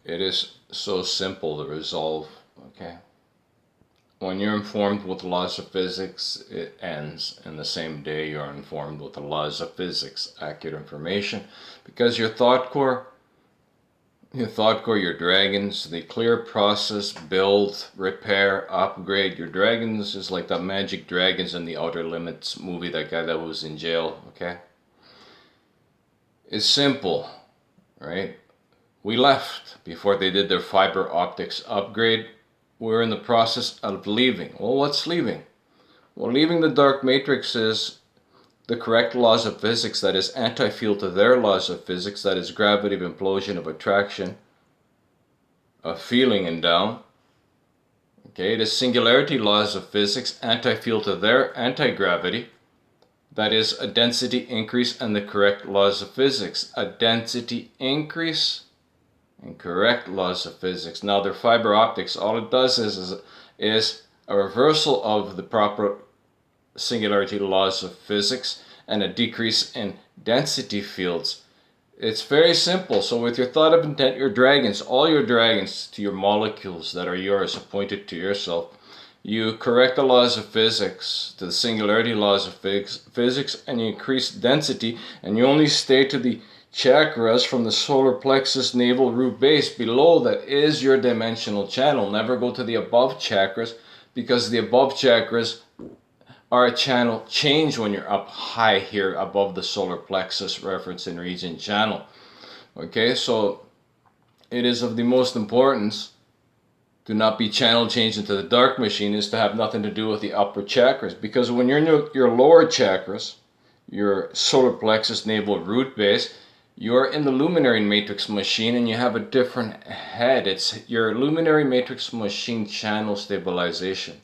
It is so simple to resolve, okay? When you're informed with the laws of physics, it ends in the same day you're informed with the laws of physics, accurate information, because your thought core, your dragons, they clear, process, build, repair, upgrade. Your dragons is like the magic dragons in the Outer Limits movie, that guy that was in jail, okay? It's simple, right? We left before they did their fiber optics upgrade. We're in the process of leaving. Well, what's leaving? Well, leaving the dark matrix is the correct laws of physics, that is anti-field to their laws of physics, that is gravity of implosion, of attraction, of feeling and down. Okay, it is singularity laws of physics, anti-field to their anti-gravity, that is a density increase, and the correct laws of physics, a density increase and correct laws of physics. Now their fiber optics, all it does is a reversal of the proper singularity laws of physics and a decrease in density fields. It's very simple. So with your thought of intent, your dragons, all your dragons to your molecules that are yours, appointed to yourself, you correct the laws of physics to the singularity laws of physics, and you increase density, and you only stay to the chakras from the solar plexus, navel, root, base. Below that is your dimensional channel. Never go to the above chakras, because the above chakras are a channel change when you're up high here above the solar plexus reference and region channel. Okay, so it is of the most importance to not be channel changed into the dark machine, is to have nothing to do with the upper chakras, because when you're in your lower chakras, your solar plexus, navel, root, base, you're in the luminary matrix machine, and you have a different head. It's your luminary matrix machine channel stabilization.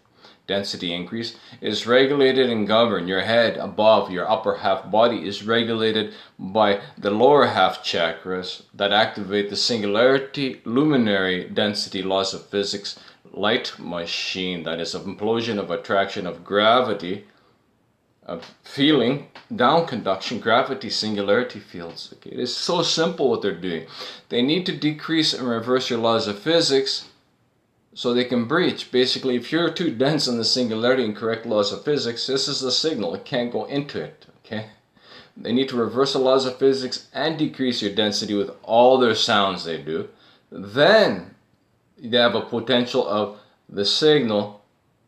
Density increase is regulated and governed. Your head above, your upper half body, is regulated by the lower half chakras that activate the singularity, luminary, density laws of physics, light machine, that is of implosion, of attraction, of gravity, of feeling, down conduction, gravity, singularity fields. Okay, it is so simple what they're doing. They need to decrease and reverse your laws of physics so they can breach. Basically, if you're too dense in the singularity and correct laws of physics, this is the signal. It can't go into it. Okay, they need to reverse the laws of physics and decrease your density with all their sounds they do. Then they have a potential of the signal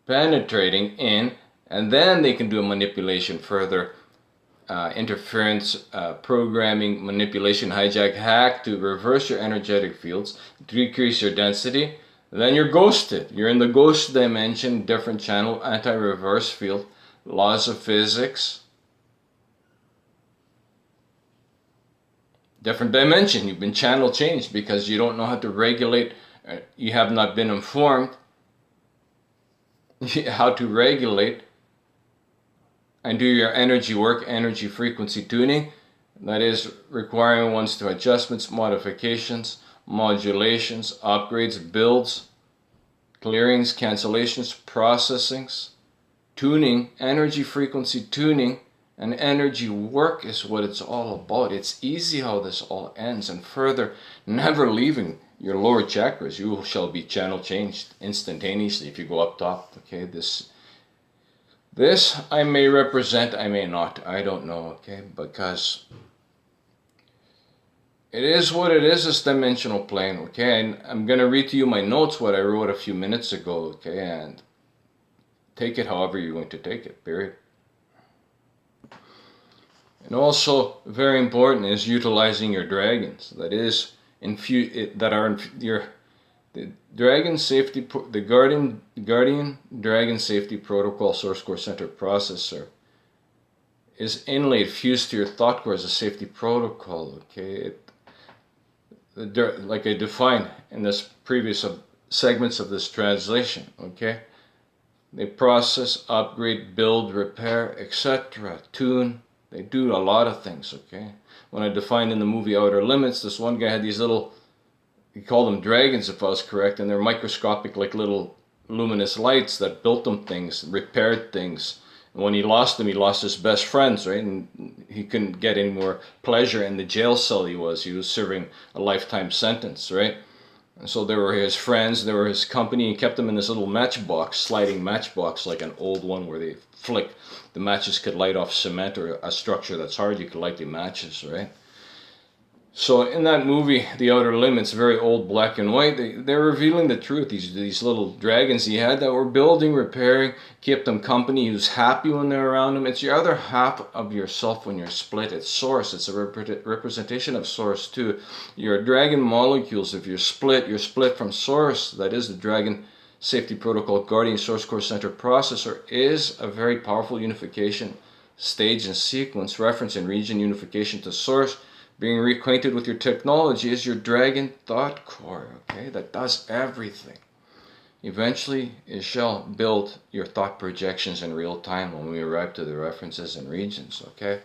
penetrating in, and then they can do a manipulation further, interference, programming, manipulation, hijack, hack, to reverse your energetic fields, decrease your density. Then you're ghosted. You're in the ghost dimension, different channel, anti-reverse field, laws of physics, different dimension. You've been channel changed because you don't know how to regulate. You have not been informed how to regulate and do your energy work, energy frequency tuning. That is requiring ones to adjustments, modifications, modulations, upgrades, builds, clearings, cancellations, processings, tuning, energy frequency tuning, and energy work is what it's all about. It's easy how this all ends, and further, never leaving your lower chakras. You shall be channel changed instantaneously if you go up top. Okay, this I may represent, I may not, I don't know, okay, because it is what it is, this dimensional plane, okay, and I'm going to read to you my notes, what I wrote a few minutes ago, okay, and take it however you're going to take it, period. And also, very important is utilizing your dragons, that is, the Dragon Safety, the Guardian Dragon Safety Protocol Source Core Center Processor is inlaid, fused to your thought core as a safety protocol. Okay, like I defined in this previous segments of this translation. Okay, they process, upgrade, build, repair, etc. Tune. They do a lot of things. Okay, when I defined in the movie Outer Limits, this one guy had these little, he called them dragons if I was correct, and they're microscopic, like little luminous lights that built them things, repaired things. And when he lost them, he lost his best friends, right? And he couldn't get any more pleasure in the jail cell he was serving a lifetime sentence, right? And so there were his friends, there were his company. He kept them in this little matchbox, sliding matchbox, like an old one where they flick. The matches could light off cement or a structure that's hard. You could light the matches, right? So in that movie, The Outer Limits, very old, black and white, they're revealing the truth. These little dragons he had that were building, repairing, kept them company. He was happy when they're around him. It's your other half of yourself when you're split. It's source. It's a representation of source too. Your dragon molecules, if you're split from source. That is the dragon safety protocol guardian source core center processor is a very powerful unification stage and sequence, reference and region unification to source. Being reacquainted with your technology is your dragon thought core, okay? That does everything. Eventually, it shall build your thought projections in real time when we arrive to the references and regions, okay?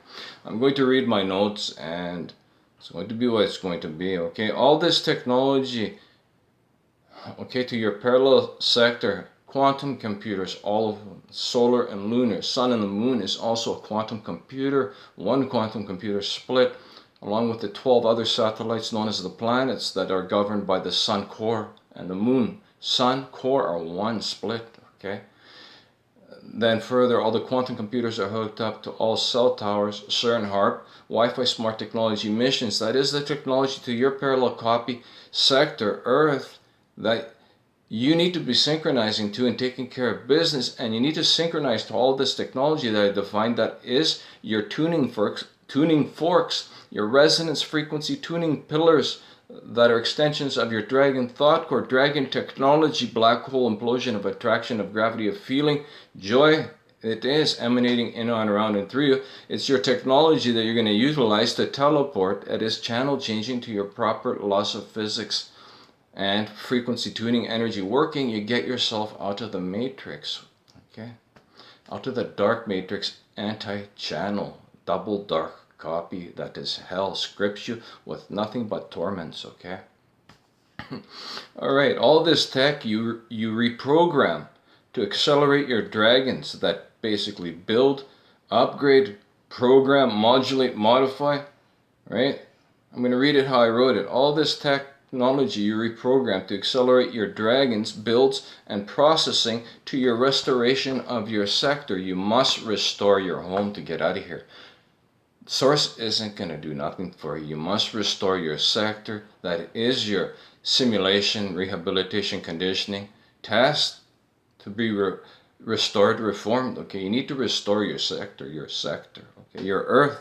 I'm going to read my notes, and it's going to be what it's going to be, okay? All this technology, okay, to your parallel sector, quantum computers, all of them, solar and lunar, sun and the moon is also a quantum computer, one quantum computer split, along with the 12 other satellites known as the planets that are governed by the sun core and the moon. Sun core are one split, okay? Then further, all the quantum computers are hooked up to all cell towers, CERN HARP, Wi-Fi smart technology missions. That is the technology to your parallel copy sector, Earth, that you need to be synchronizing to and taking care of business, and you need to synchronize to all this technology that I defined that is your tuning forks, your resonance frequency tuning pillars that are extensions of your dragon thought core, dragon technology, black hole implosion of attraction, of gravity, of feeling, joy. It is emanating in and around and through you. It's your technology that you're going to utilize to teleport. It is channel changing to your proper laws of physics and frequency tuning energy working. You get yourself out of the matrix, okay? Out of the dark matrix, anti-channel, double dark copy that is hell, scripts you with nothing but torments, okay? All right, all this tech you reprogram to accelerate your dragons that basically build, upgrade, program, modulate, modify, right? I'm going to read it how I wrote it. All this technology you reprogram to accelerate your dragons, builds, and processing to your restoration of your sector. You must restore your home to get out of here. Source isn't going to do nothing for you. You must restore your sector. That is your simulation, rehabilitation, conditioning test to be restored, reformed. Okay, you need to restore your sector, okay, your Earth.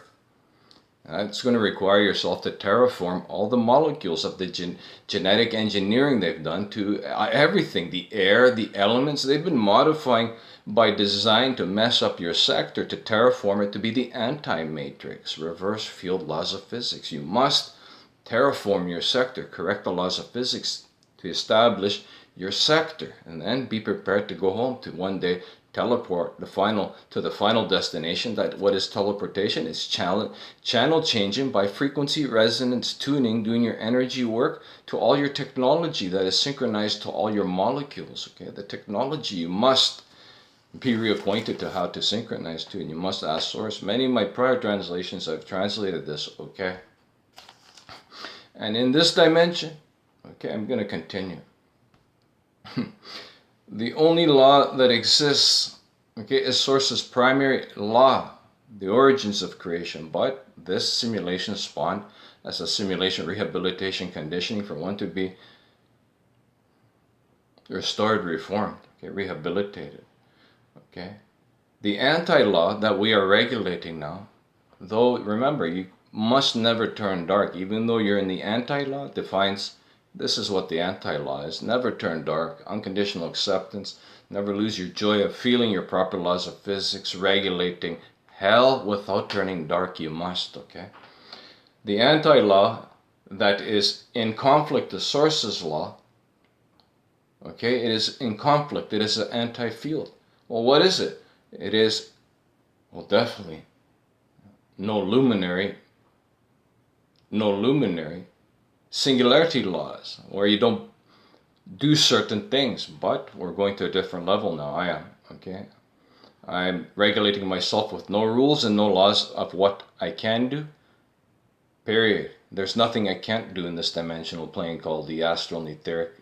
That's going to require yourself to terraform all the molecules of the genetic engineering they've done to everything, the air, the elements. They've been modifying by design to mess up your sector, to terraform it to be the anti-matrix, reverse field laws of physics. You must terraform your sector, correct the laws of physics to establish your sector, and then be prepared to go home, to one day teleport to the final destination. That what is teleportation is channel changing by frequency resonance tuning, doing your energy work to all your technology that is synchronized to all your molecules. Okay, the technology you must be reacquainted to how to synchronize to, and you must ask source. Many of my prior translations I've translated this, okay? And in this dimension, okay, I'm going to continue. The only law that exists, okay, is source's primary law, the origins of creation. But this simulation spawned as a simulation rehabilitation conditioning for one to be restored, reformed, okay, rehabilitated. Okay, the anti-law that we are regulating now, though remember, you must never turn dark. Even though you're in the anti-law, defines this is what the anti-law is: never turn dark, unconditional acceptance, never lose your joy of feeling, your proper laws of physics, regulating hell without turning dark. You must, okay? The anti-law that is in conflict to source's law, okay, it is in conflict, it is an anti-field. Well, what is it? It is, well, definitely no luminary singularity laws, where you don't do certain things. But we're going to a different level now. I am, okay? I'm regulating myself with no rules and no laws of what I can do, period. There's nothing I can't do in this dimensional plane called the astral and etheric.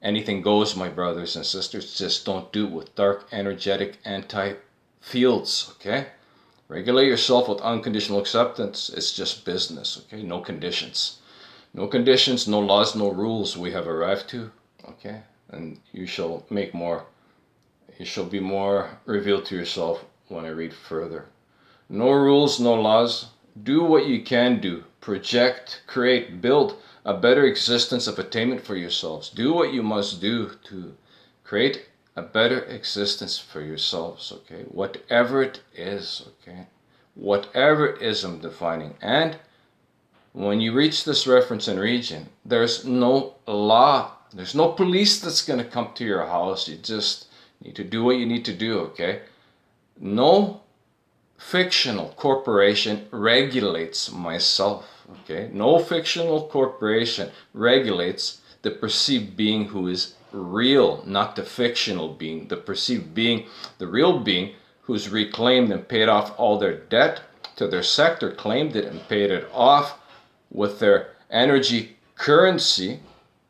Anything goes, my brothers and sisters. Just don't do it with dark, energetic, anti-fields, okay? Regulate yourself with unconditional acceptance. It's just business, okay? No conditions. No conditions, no laws, no rules we have arrived to, okay? And you shall make more. You shall be more revealed to yourself when I read further. No rules, no laws. Do what you can do. Project, create, build a better existence of attainment for yourselves. Do what you must do to create a better existence for yourselves, okay? Whatever it is, okay? Whatever it is I'm defining. And when you reach this reference and region, there's no law. There's no police that's going to come to your house. You just need to do what you need to do, okay? No fictional corporation regulates myself, okay? No fictional corporation regulates the perceived being who is real, not the fictional being. The perceived being, the real being, who's reclaimed and paid off all their debt to their sector, claimed it and paid it off with their energy currency,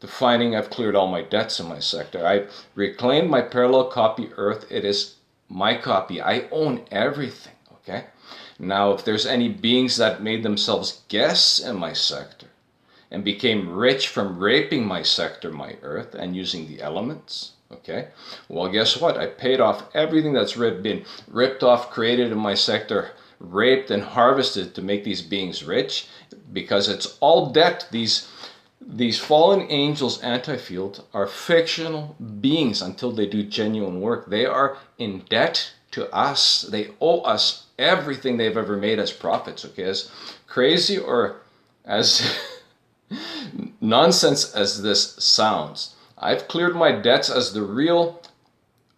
defining I've cleared all my debts in my sector. I reclaimed my parallel copy Earth. It is my copy. I own everything, okay? Now, if there's any beings that made themselves guests in my sector and became rich from raping my sector, my Earth, and using the elements, okay? Well, guess what? I paid off everything that's been ripped off, created in my sector, raped and harvested to make these beings rich, because it's all debt. These fallen angels anti-field are fictional beings until they do genuine work. They are in debt to us. They owe us everything they've ever made as prophets, okay? As crazy or as nonsense as this sounds, I've cleared my debts as the real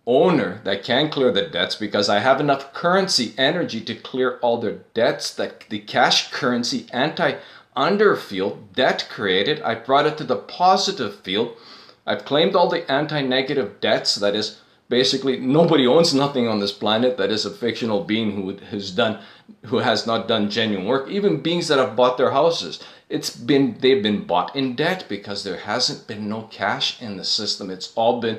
owner that can clear the debts, because I have enough currency energy to clear all their debts that the cash currency anti-underfield debt created. I brought it to the positive field. I've claimed all the anti-negative debts. That is, basically nobody owns nothing on this planet that is a fictional being who has not done genuine work. Even beings that have bought their houses, they've been bought in debt because there hasn't been no cash in the system. It's all been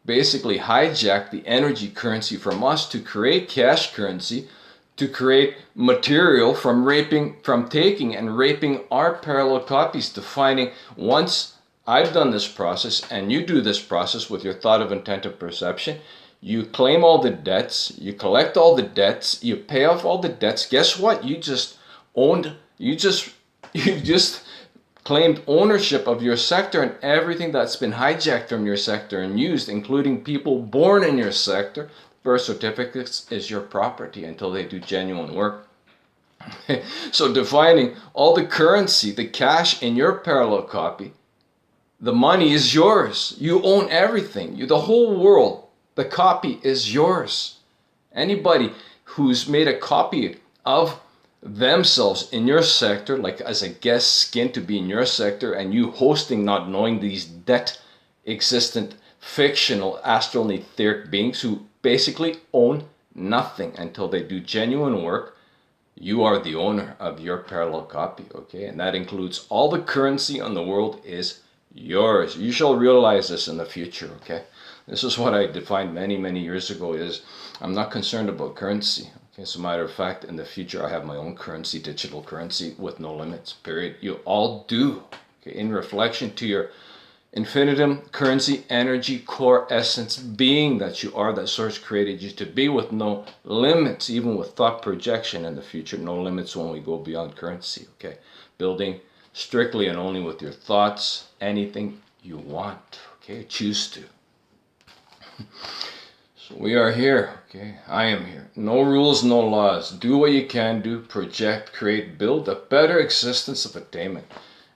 basically hijacked, the energy currency from us to create cash currency, to create material from taking and raping our parallel copies, defining once I've done this process and you do this process with your thought of intent of perception, you claim all the debts, you collect all the debts, you pay off all the debts. Guess what? You just claimed ownership of your sector and everything that's been hijacked from your sector and used, including people born in your sector. Birth certificates is your property until they do genuine work. So defining all the currency, the cash in your parallel copy, the money is yours. You own everything. The whole world, the copy is yours. Anybody who's made a copy of themselves in your sector, like as a guest skin to be in your sector, and you hosting not knowing these debt existent fictional astral and etheric beings who basically own nothing until they do genuine work, you are the owner of your parallel copy, okay? And that includes all the currency on the world is yours. You shall realize this in the future, okay? This is what I defined many years ago, is I'm not concerned about currency. Okay, as a matter of fact, in the future I have my own currency, digital currency with no limits, period. You all do, okay? In reflection to your infinitum, currency, energy, core essence, being that you are, that source created you to be, with no limits, even with thought projection in the future. No limits when we go beyond currency, okay? Building strictly and only with your thoughts, anything you want, okay? Choose to. So we are here, okay? I am here. No rules, no laws. Do what you can do, project, create, build a better existence of attainment.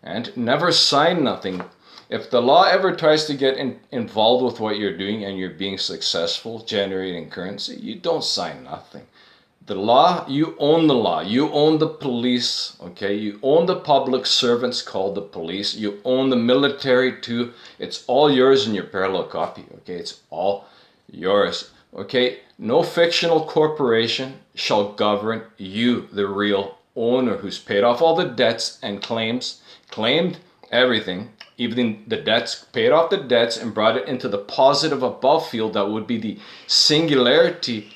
And never sign nothing. If the law ever tries to get involved with what you're doing and you're being successful generating currency, you don't sign nothing. The law, you own the law. You own the police, okay? You own the public servants called the police. You own the military too. It's all yours in your parallel copy, okay? It's all yours, okay? No fictional corporation shall govern you, the real owner who's paid off all the debts and claimed everything, even the debts, paid off the debts and brought it into the positive above field that would be the singularity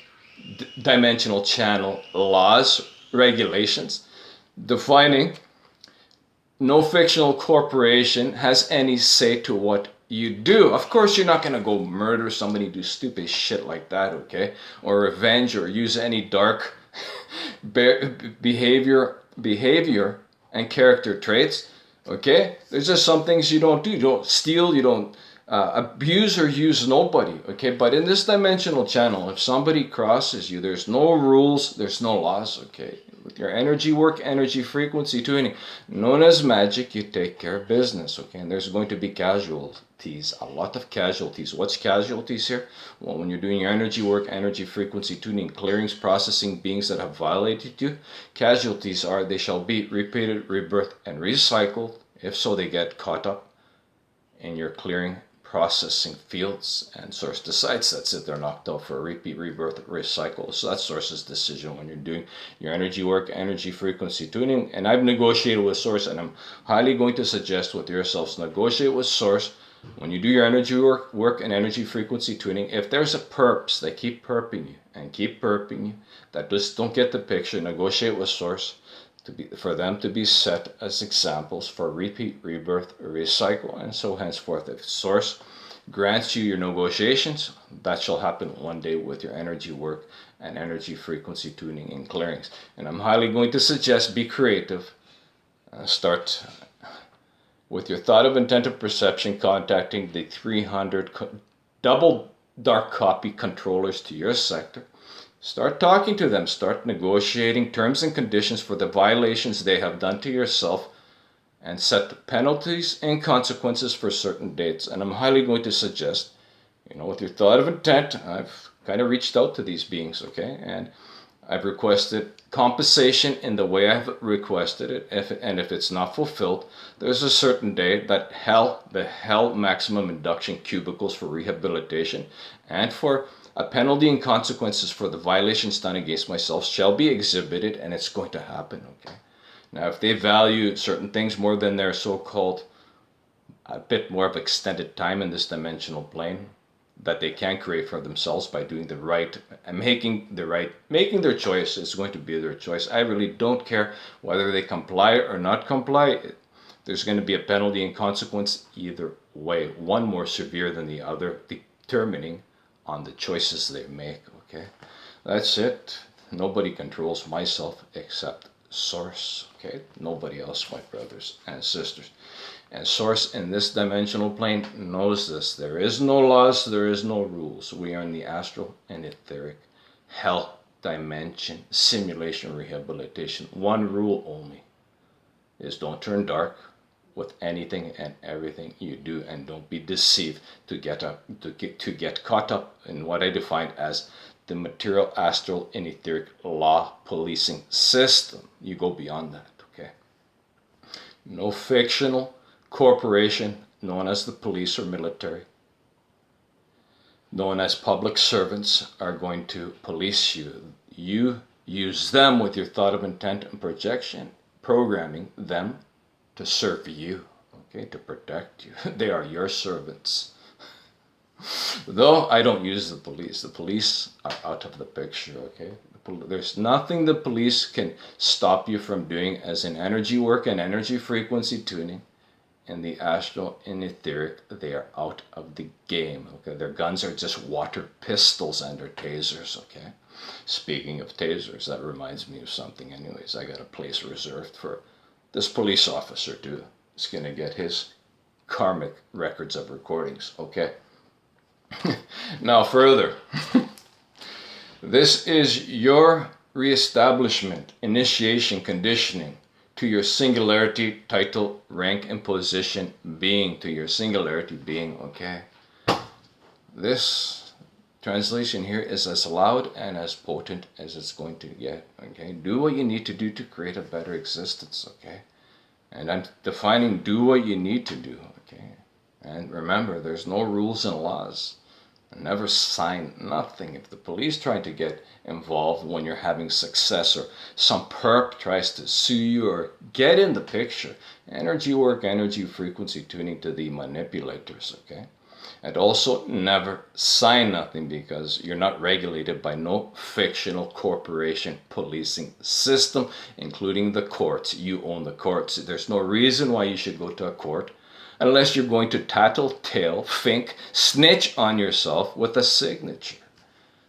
dimensional channel laws, regulations, defining no fictional corporation has any say to what you do. Of course, you're not going to go murder somebody, do stupid shit like that, okay? Or revenge or use any dark behavior and character traits, okay? There's just some things you don't do. You don't steal, you don't abuse or use nobody, okay? But in this dimensional channel, if somebody crosses you, there's no rules, there's no laws, okay? With your energy work, energy frequency tuning, known as magic, you take care of business, okay? And there's going to be casualties, a lot of casualties. What's casualties here? Well, when you're doing your energy work, energy frequency tuning, clearings, processing beings that have violated you, casualties are they shall be repeated, rebirthed, and recycled. If so, they get caught up in your clearing, processing fields, and source decides that's it, they're knocked out for a repeat, rebirth, recycle. So that's source's decision when you're doing your energy work, energy frequency tuning. And I've negotiated with source, and I'm highly going to suggest with yourselves, negotiate with source when you do your energy work and energy frequency tuning. If there's a perps, they keep perping you and keep perping you, that just don't get the picture, negotiate with source for them to be set as examples for repeat, rebirth, recycle, and so henceforth. If source grants you your negotiations, that shall happen one day with your energy work and energy frequency tuning and clearings. And I'm highly going to suggest be creative. Start with your thought of intent of perception, contacting the 300 double dark copy controllers to your sector. Start talking to them. Start negotiating terms and conditions for the violations they have done to yourself, and set the penalties and consequences for certain dates. And I'm highly going to suggest, with your thought of intent, I've kind of reached out to these beings, okay? And I've requested compensation in the way I've requested it. If it's not fulfilled, there's a certain day that the hell maximum induction cubicles for rehabilitation and for a penalty and consequences for the violations done against myself shall be exhibited, and it's going to happen, okay? Now, if they value certain things more than their so-called a bit more of extended time in this dimensional plane that they can create for themselves by doing the right and making their choice, is going to be their choice. I really don't care whether they comply or not comply. There's going to be a penalty and consequence either way, one more severe than the other, determining on the choices they make, okay? That's it. Nobody controls myself except source, okay? Nobody else, my brothers and sisters. And source in this dimensional plane knows this. There is no laws, there is no rules. We are in the astral and etheric hell dimension, simulation, rehabilitation. One rule only is don't turn dark with anything and everything you do, and don't be deceived to get caught up in what I define as the material, astral, and etheric law policing system. You go beyond that, okay? No fictional corporation known as the police or military, known as public servants, are going to police you. You use them with your thought of intent and projection, programming them to serve you, okay, to protect you. They are your servants. Though I don't use the police. The police are out of the picture, okay? There's nothing the police can stop you from doing as in energy work and energy frequency tuning. In the astral and etheric, they are out of the game, okay? Their guns are just water pistols and their tasers, okay? Speaking of tasers, that reminds me of something anyways. I got a place reserved for this police officer too. He's going to get his karmic records of recordings, okay? Now further, this is your reestablishment, initiation, conditioning to your singularity, title, rank, and position being, to your singularity being, okay? This translation here is as loud and as potent as it's going to get, okay? Do what you need to do to create a better existence, okay? And I'm defining do what you need to do, okay? And remember, there's no rules and laws. Never sign nothing. If the police try to get involved when you're having success, or some perp tries to sue you or get in the picture, energy work, energy frequency tuning to the manipulators, okay? And also never sign nothing, because you're not regulated by no fictional corporation policing system, including the courts. You own the courts. There's no reason why you should go to a court unless you're going to tattletale, fink, snitch on yourself with a signature.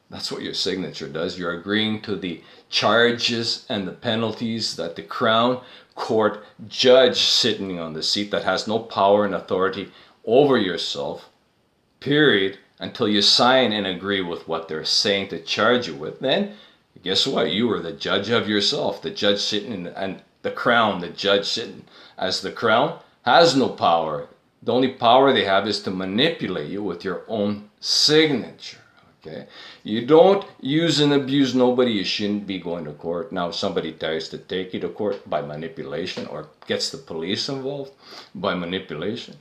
That's what your signature does. You're agreeing to the charges and the penalties that the Crown Court judge sitting on the seat, that has no power and authority over yourself, period, until you sign and agree with what they're saying to charge you with. Then, guess what? You are the judge of yourself. The judge sitting and the Crown, the judge sitting as the Crown, has no power. The only power they have is to manipulate you with your own signature. Okay? You don't use and abuse nobody. You shouldn't be going to court. Now, if somebody tries to take you to court by manipulation, or gets the police involved by manipulation,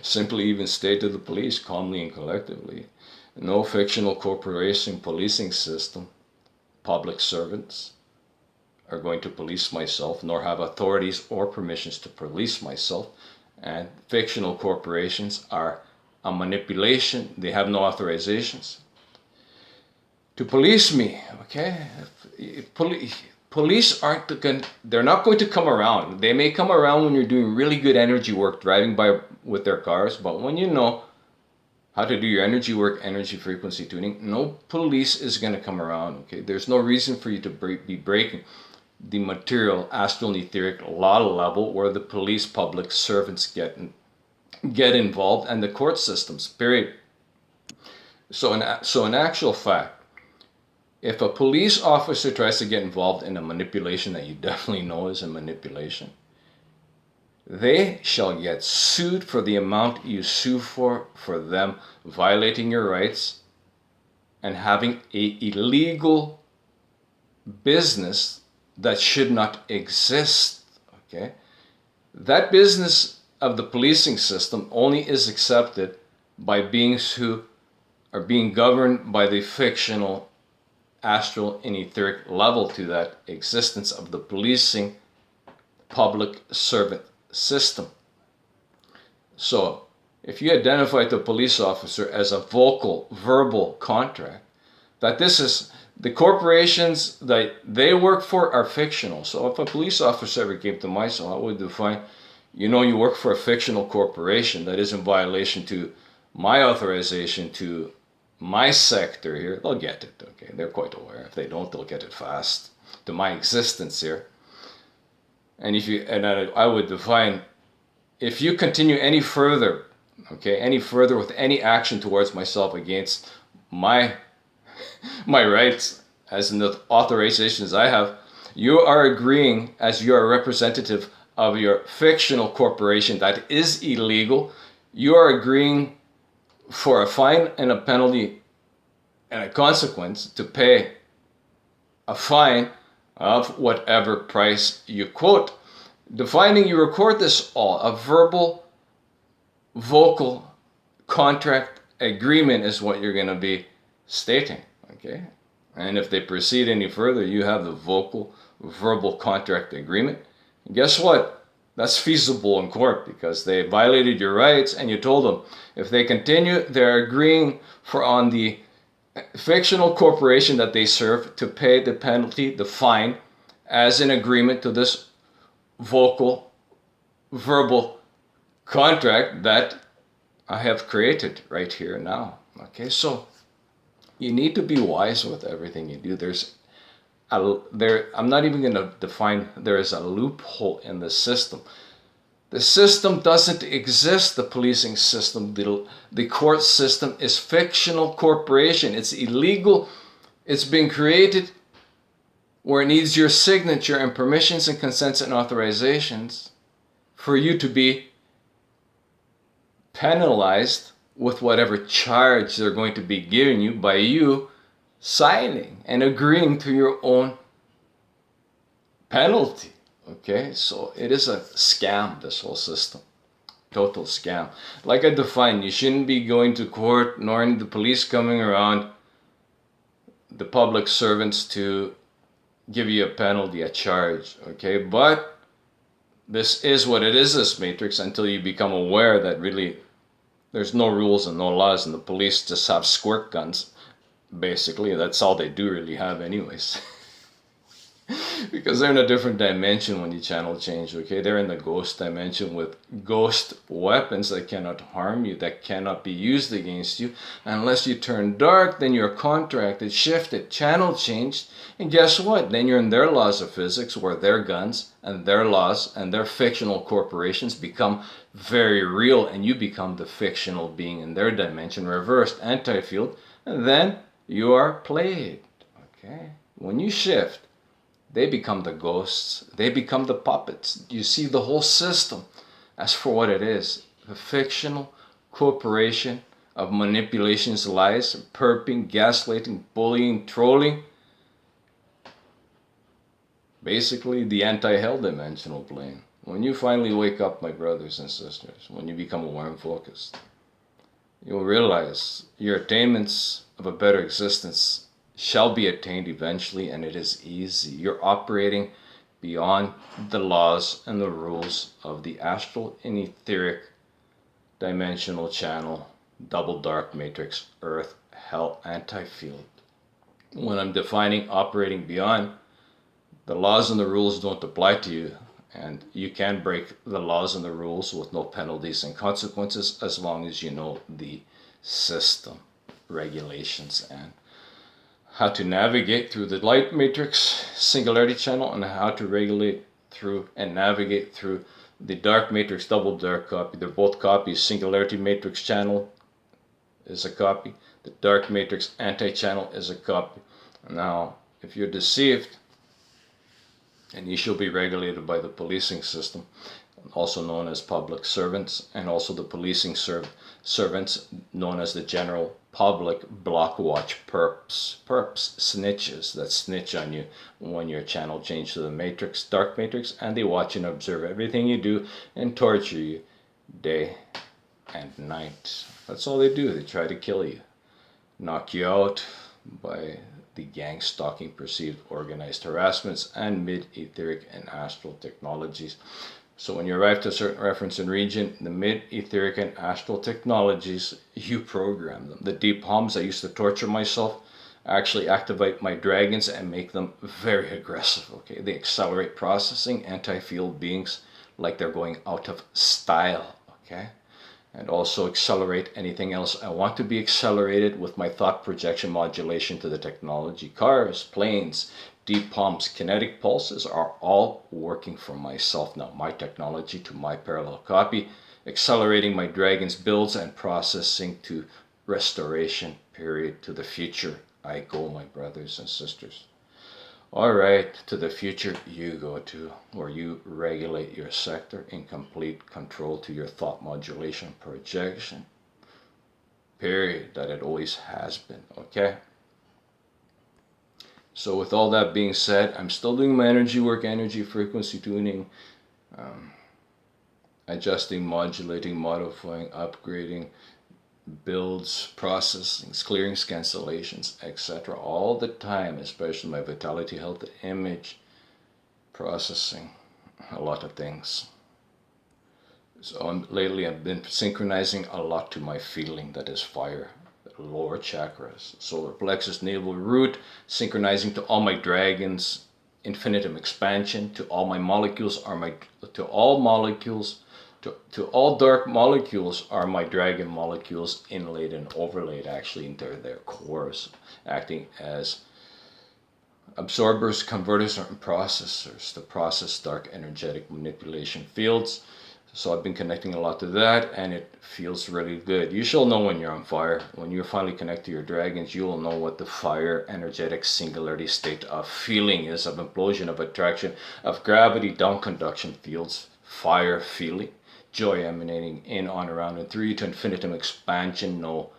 simply even state to the police calmly and collectively, no fictional corporation policing system, public servants, are going to police myself, nor have authorities or permissions to police myself. And fictional corporations are a manipulation. They have no authorizations to police me, okay? Police aren't going, they're not going to come around. They may come around when you're doing really good energy work, driving by with their cars, but when you know how to do your energy work, energy frequency tuning, no police is going to come around, okay? There's no reason for you to be breaking the material, astral, and etheric law level, where the police, public servants get involved, and the court systems, period. So in actual fact, if a police officer tries to get involved in a manipulation that you definitely know is a manipulation, they shall get sued for the amount you sue for them violating your rights and having a illegal business that should not exist, okay? That business of the policing system only is accepted by beings who are being governed by the fictional astral and etheric level to that existence of the policing public servant system. So if you identify the police officer as a verbal contract, that this is the corporations that they work for are fictional. So if a police officer ever came to my cell, I would define, you know, you work for a fictional corporation that is in violation to my authorization to my sector here. They'll get it, okay? They're quite aware. If they don't, they'll get it fast. To my existence here. And if you, and I would define, if you continue any further, okay, any further with any action towards myself against my rights as in the authorizations I have, you are agreeing, as you are a representative of your fictional corporation that is illegal, you are agreeing for a fine and a penalty and a consequence to pay a fine of whatever price you quote. Defining, you record this all. A verbal, vocal contract agreement is what you're going to be stating, okay? And if they proceed any further, you have the verbal contract agreement. And guess what? That's feasible in court because they violated your rights, and you told them if they continue, they're agreeing for on the fictional corporation that they serve to pay the penalty, the fine, as an agreement to this verbal contract that I have created right here now. Okay, so you need to be wise with everything you do. I'm not even going to define, there is a loophole in the system. The system doesn't exist, the policing system. The court system is fictional corporation. It's illegal. It's been created where it needs your signature and permissions and consents and authorizations for you to be penalized with whatever charge they're going to be giving you by you signing and agreeing to your own penalty. Okay, so it is a scam, this whole system. Total scam. Like I defined, you shouldn't be going to court nor the police coming around the public servants to give you a penalty, a charge, okay? But this is what it is, this matrix, until you become aware that really there's no rules and no laws, and the police just have squirt guns. Basically, that's all they do really have anyways. Because they're in a different dimension when you channel change, okay? They're in the ghost dimension with ghost weapons that cannot harm you, that cannot be used against you. Unless you turn dark, then you're contracted, shifted, channel changed. And guess what? Then you're in their laws of physics, where their guns and their laws and their fictional corporations become very real, and you become the fictional being in their dimension, reversed, anti-field, and then you are played, okay? When you shift, they become the ghosts. They become the puppets. You see the whole system as for what it is. A fictional corporation of manipulations, lies, perping, gaslighting, bullying, trolling. Basically the anti-hell dimensional plane. When you finally wake up, my brothers and sisters, when you become aware and focused, you'll realize your attainments of a better existence shall be attained eventually, and it is easy. You're operating beyond the laws and the rules of the astral and etheric dimensional channel, double dark matrix, earth, hell, anti-field. When I'm defining operating beyond, the laws and the rules don't apply to you, and you can break the laws and the rules with no penalties and consequences as long as you know the system, regulations, and how to navigate through the light matrix singularity channel, and how to regulate through and navigate through the dark matrix double dark copy. They're both copies. Singularity matrix channel is a copy. The dark matrix anti-channel is a copy. Now, if you're deceived, and you shall be regulated by the policing system, also known as public servants, and also the policing servants known as the general public, block watch perps, snitches that snitch on you when your channel change to the matrix, dark matrix, and they watch and observe everything you do and torture you day and night. That's all they do. They try to kill you, knock you out by the gang stalking, perceived organized harassments, and mid-etheric and astral technologies. So when you arrive to a certain reference and region, the mid-etheric and astral technologies, you program them. The deep hums, I used to torture myself, actually activate my dragons and make them very aggressive, okay? They accelerate processing, anti-field beings like they're going out of style, okay? And also accelerate anything else I want to be accelerated with my thought projection modulation to the technology. Cars, planes, deep pumps, kinetic pulses are all working for myself now. My technology to my parallel copy, accelerating my dragon's builds and processing to restoration period. To the future I go, my brothers and sisters. Alright, to the future you go to, where you regulate your sector in complete control to your thought modulation projection. Period. That it always has been, okay? So with all that being said, I'm still doing my energy work, energy frequency tuning, adjusting, modulating, modifying, upgrading, builds, processings, clearings, cancellations, etc. all the time, especially my vitality, health, image, processing, a lot of things. So lately I've been synchronizing a lot to my feeling, that is fire, lower chakras, solar plexus, navel, root, synchronizing to all my dragons, infinitum expansion, to all my molecules are my, to all molecules, to all dark molecules are my dragon molecules, inlaid and overlaid actually into their cores, acting as absorbers, converters, and processors to process dark energetic manipulation fields. So I've been connecting a lot to that, and it feels really good. You shall know when you're on fire. When you finally connect to your dragons, you will know what the fire energetic singularity state of feeling is, of implosion, of attraction, of gravity, down conduction fields, fire feeling, joy emanating in, on, around, and through you to infinitum expansion, no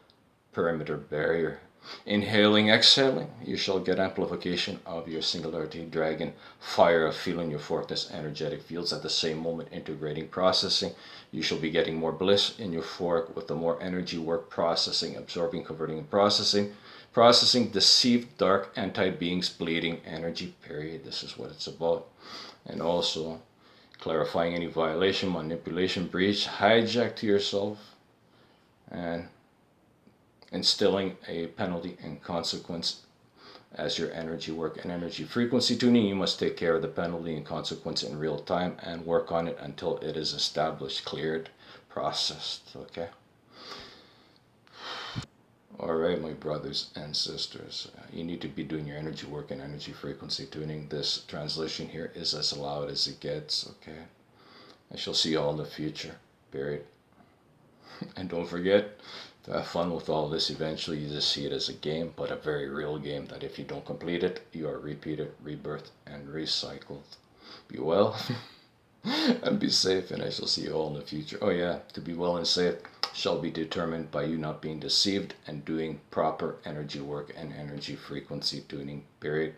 perimeter barrier. Inhaling, exhaling, you shall get amplification of your singularity dragon fire of feeling your fortness energetic fields at the same moment. Integrating processing, you shall be getting more bliss in your fork with the more energy work processing, absorbing, converting, and processing deceived dark anti-beings bleeding energy, period. This is what it's about. And also clarifying any violation, manipulation, breach, hijack to yourself, and instilling a penalty and consequence as your energy work and energy frequency tuning. You must take care of the penalty and consequence in real time and work on it until it is established, cleared, processed. Okay. All right, my brothers and sisters, you need to be doing your energy work and energy frequency tuning. This translation here is as loud as it gets. Okay. I shall see you all in the future. Period. And don't forget to have fun with all this. Eventually, you just see it as a game, but a very real game that if you don't complete it, you are repeated, rebirthed, and recycled. Be well and be safe, and I shall see you all in the future. Oh, yeah, to be well and safe shall be determined by you not being deceived and doing proper energy work and energy frequency tuning, period.